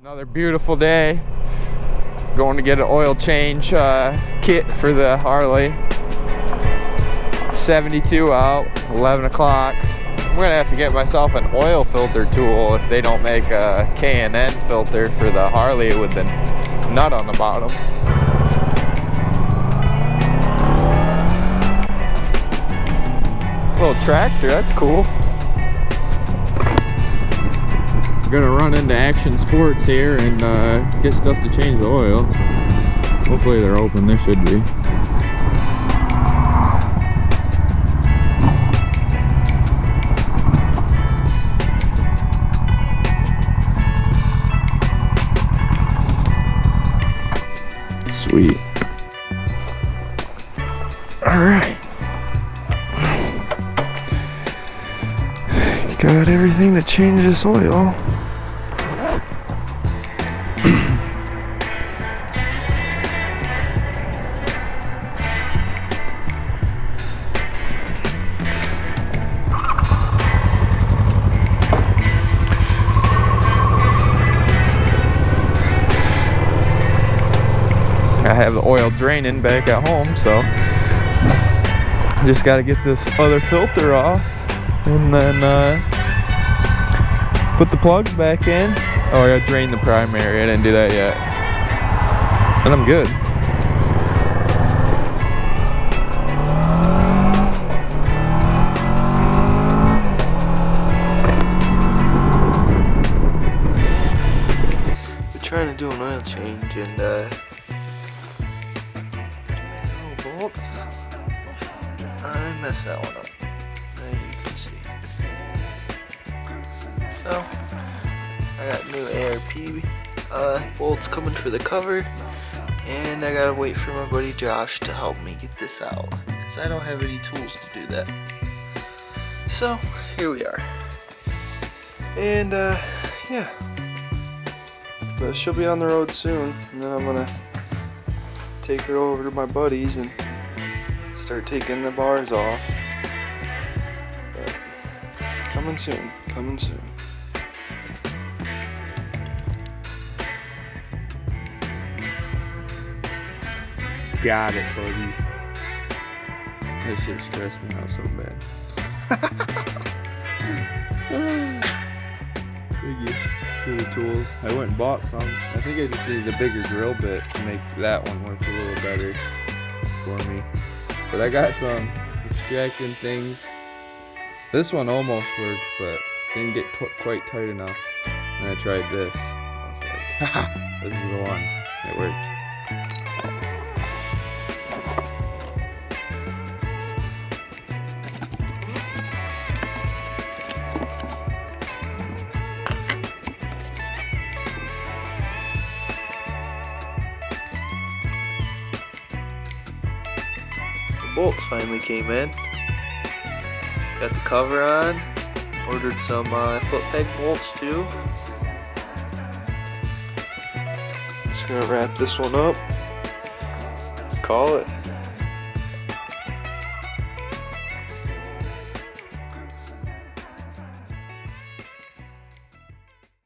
Another beautiful day. Going to get an oil change kit for the Harley. 72 out, 11 o'clock. I'm gonna have to get myself an oil filter tool if they don't make a K&N filter for the Harley with the nut on the bottom. Little tractor, that's cool. Gonna run into Action Sports here and get stuff to change the oil. Hopefully they're open. They should be. Sweet. All right. Got everything to change this oil. I have the oil draining back at home, so just got to get this other filter off and then put the plugs back in. Oh, I got to drain the primary. I didn't do that yet. And I'm good. We're trying to do an oil change and bolts. I messed that one up. There you can see. So I got new ARP bolts coming for the cover, and I gotta wait for my buddy Josh to help me get this out because I don't have any tools to do that. So here we are, and yeah, but she'll be on the road soon, and then I'm gonna take her over to my buddies and start taking the bars off. But coming soon, coming soon. Got it, buddy. This shit stressed me out so bad. Thank you for the tools. I went and bought some. I think I just needed a bigger drill bit to make that one work a little better for me. But I got some extracting things. This one almost worked, but didn't get quite tight enough. And I tried this. I was like, haha, this is the one. It worked. Bolts finally came in. Got the cover on. Ordered some foot peg bolts too. Just gonna wrap this one up. Call it.